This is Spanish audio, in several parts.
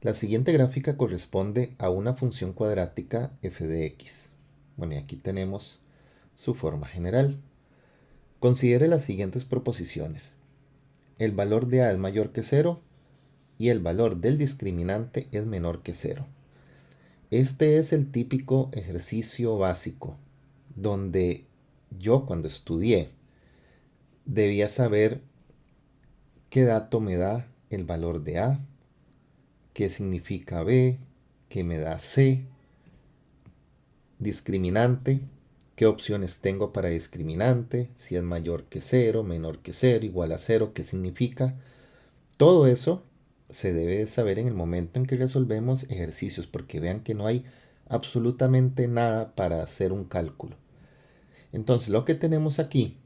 La siguiente gráfica corresponde a una función cuadrática f de x. Bueno, y aquí tenemos su forma general. Considere las siguientes proposiciones. El valor de a es mayor que 0 y el valor del discriminante es menor que 0. Este es el típico ejercicio básico donde yo cuando estudié debía saber qué dato me da el valor de a, qué significa b, qué me da c, discriminante, qué opciones tengo para discriminante, si es mayor que 0, menor que 0, igual a 0, qué significa. Todo eso se debe de saber en el momento en que resolvemos ejercicios, porque vean que no hay absolutamente nada para hacer un cálculo. Entonces lo que tenemos aquí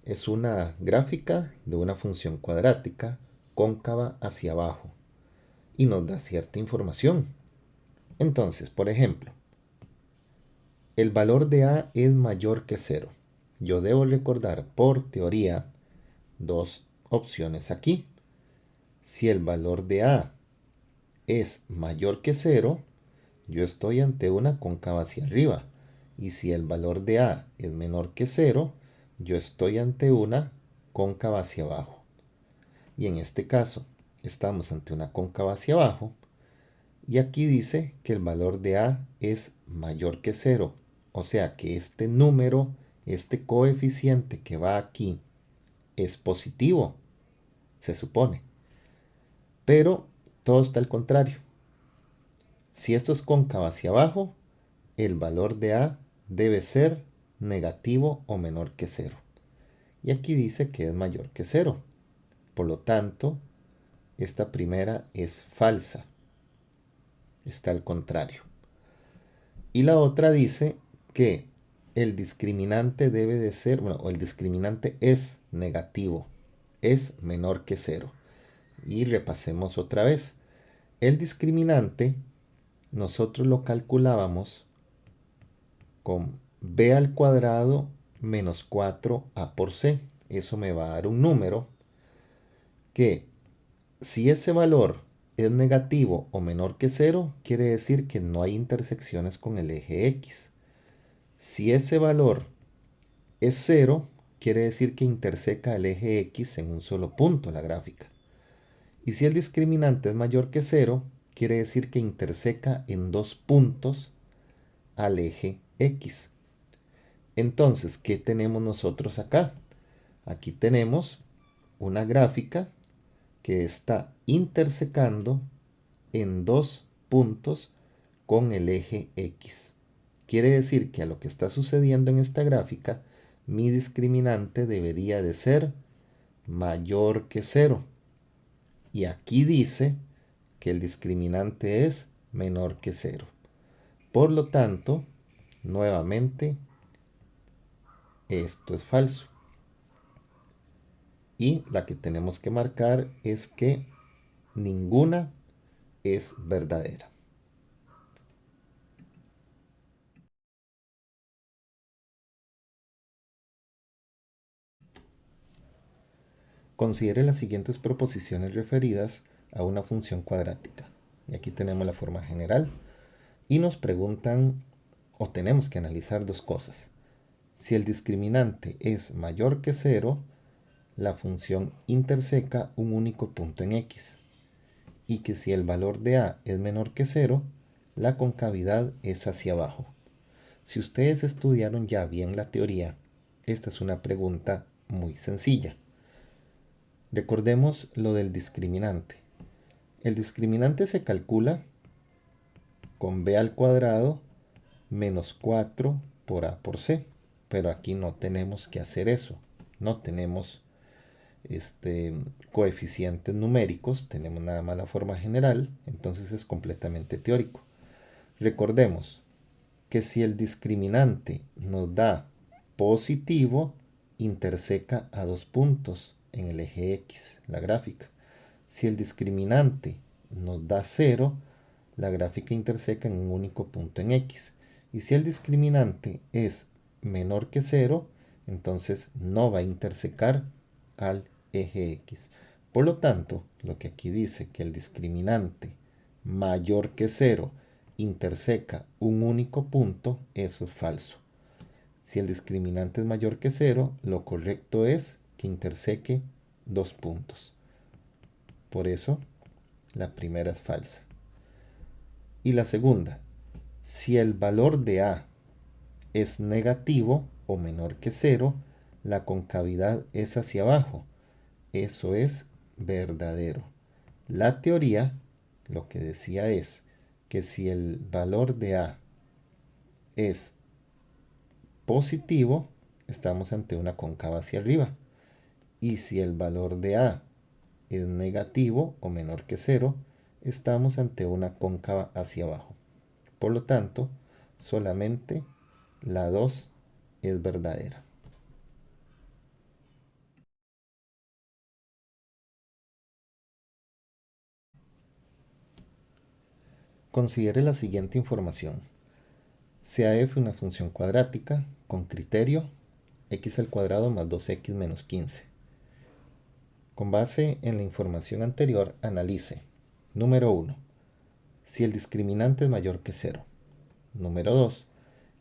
es una gráfica de una función cuadrática cóncava hacia abajo y nos da cierta información. Entonces, por ejemplo, el valor de a es mayor que 0. Yo debo recordar por teoría dos opciones aquí. Si el valor de a es mayor que 0, yo estoy ante una cóncava hacia arriba. Y si el valor de a es menor que 0, yo estoy ante una cóncava hacia abajo. Y en este caso, estamos ante una cóncava hacia abajo. Y aquí dice que el valor de a es mayor que 0. O sea que este número, este coeficiente que va aquí, es positivo, se supone. Pero todo está al contrario. Si esto es cóncavo hacia abajo, el valor de a debe ser negativo o menor que 0. Y aquí dice que es mayor que 0. Por lo tanto, esta primera es falsa. Está al contrario. Y la otra dice que el discriminante debe de ser, bueno, o el discriminante es negativo, es menor que 0. Y repasemos otra vez. El discriminante nosotros lo calculábamos con b al cuadrado menos 4a por c. Eso me va a dar un número que si ese valor es negativo o menor que 0, quiere decir que no hay intersecciones con el eje x. Si ese valor es 0, quiere decir que interseca el eje x en un solo punto la gráfica. Y si el discriminante es mayor que 0, quiere decir que interseca en dos puntos al eje x. Entonces, ¿qué tenemos nosotros acá? Aquí tenemos una gráfica que está intersecando en dos puntos con el eje x. Quiere decir que a lo que está sucediendo en esta gráfica, mi discriminante debería de ser mayor que 0. Y aquí dice que el discriminante es menor que 0. Por lo tanto, nuevamente, esto es falso. Y la que tenemos que marcar es que ninguna es verdadera. Considere las siguientes proposiciones referidas a una función cuadrática. Y aquí tenemos la forma general. Y nos preguntan, o tenemos que analizar dos cosas. Si el discriminante es mayor que 0, la función interseca un único punto en x. Y que si el valor de a es menor que 0, la concavidad es hacia abajo. Si ustedes estudiaron ya bien la teoría, esta es una pregunta muy sencilla. Recordemos lo del discriminante. El discriminante se calcula con b al cuadrado menos 4 por a por c. Pero aquí no tenemos que hacer eso. No tenemos coeficientes numéricos, tenemos nada más la forma general, entonces es completamente teórico. Recordemos que si el discriminante nos da positivo, interseca a dos puntos en el eje x, la gráfica. Si el discriminante nos da 0, la gráfica interseca en un único punto en x. Y si el discriminante es menor que 0, entonces no va a intersecar al eje x. Por lo tanto, lo que aquí dice que el discriminante mayor que 0 interseca un único punto, eso es falso. Si el discriminante es mayor que 0, lo correcto es que interseque dos puntos. Por eso, la primera es falsa. Y la segunda, si el valor de A es negativo o menor que 0, la concavidad es hacia abajo. Eso es verdadero. La teoría lo que decía es que si el valor de A es positivo, estamos ante una cóncava hacia arriba. Y si el valor de A es negativo o menor que 0, estamos ante una cóncava hacia abajo. Por lo tanto, solamente la 2 es verdadera. Considere la siguiente información. Sea f una función cuadrática con criterio x al cuadrado más 2x menos 15. Con base en la información anterior, analice. Número 1. Si el discriminante es mayor que 0. Número 2.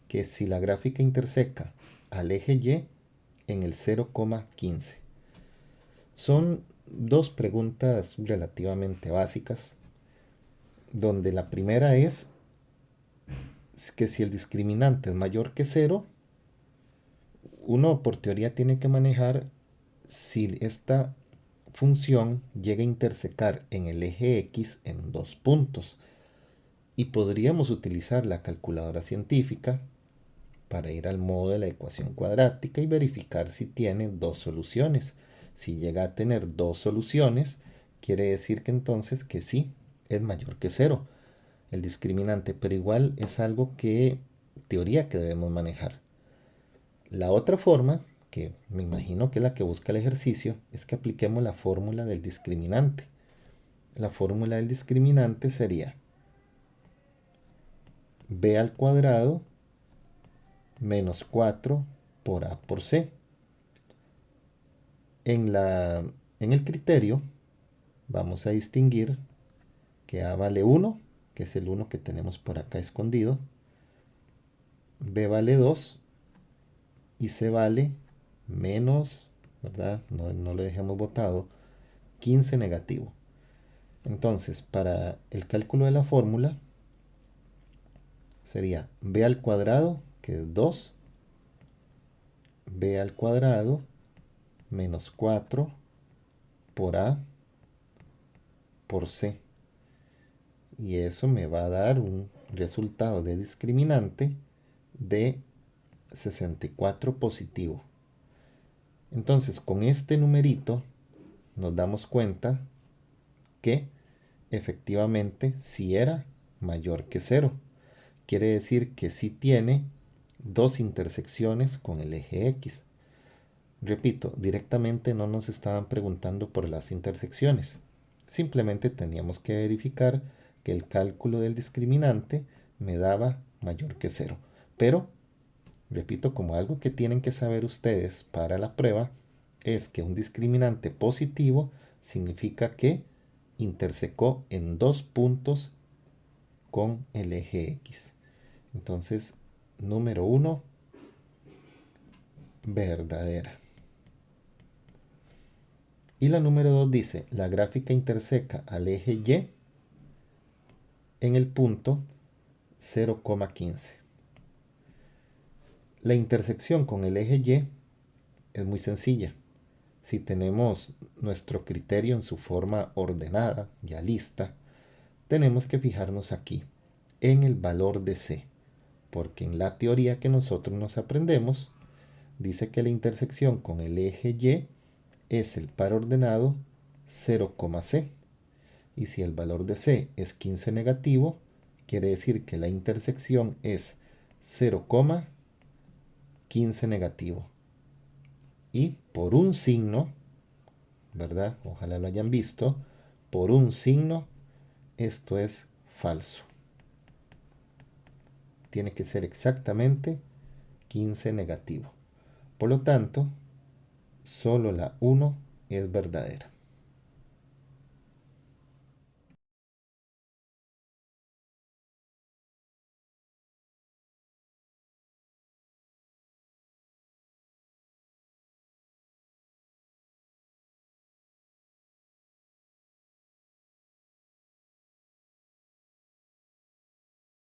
Que si la gráfica interseca al eje y en el 0,15. Son dos preguntas relativamente básicas, donde la primera es que si el discriminante es mayor que 0, uno por teoría tiene que manejar si esta función llega a intersecar en el eje X en dos puntos. Y podríamos utilizar la calculadora científica para ir al modo de la ecuación cuadrática y verificar si tiene dos soluciones. Si llega a tener dos soluciones, quiere decir que entonces que sí, es mayor que 0 el discriminante, pero igual es algo que, teoría que debemos manejar. La otra forma, que me imagino que es la que busca el ejercicio, es que apliquemos la fórmula del discriminante. La fórmula del discriminante sería b al cuadrado menos 4 por a por c. En el criterio vamos a distinguir que a vale 1, que es el 1 que tenemos por acá escondido, b vale 2 y c vale menos, ¿verdad? No lo dejemos botado, 15 negativo. Entonces, para el cálculo de la fórmula, sería b al cuadrado, que es 2, b al cuadrado menos 4 por a por c. Y eso me va a dar un resultado de discriminante de 64 positivo. Entonces, con este numerito nos damos cuenta que efectivamente sí era mayor que 0. Quiere decir que sí tiene dos intersecciones con el eje X. Repito, directamente no nos estaban preguntando por las intersecciones. Simplemente teníamos que verificar que el cálculo del discriminante me daba mayor que 0. Pero, repito, como algo que tienen que saber ustedes para la prueba, es que un discriminante positivo significa que intersecó en dos puntos con el eje X. Entonces, número 1, verdadera. Y la número 2 dice, la gráfica interseca al eje Y en el punto 0,15. La intersección con el eje Y es muy sencilla. Si tenemos nuestro criterio en su forma ordenada, ya lista, tenemos que fijarnos aquí, en el valor de C, porque en la teoría que nosotros nos aprendemos, dice que la intersección con el eje Y es el par ordenado 0,C. Y si el valor de C es 15 negativo, quiere decir que la intersección es 0,15 negativo. Y por un signo, ¿verdad? Ojalá lo hayan visto, por un signo, esto es falso. Tiene que ser exactamente 15 negativo. Por lo tanto, solo la 1 es verdadera.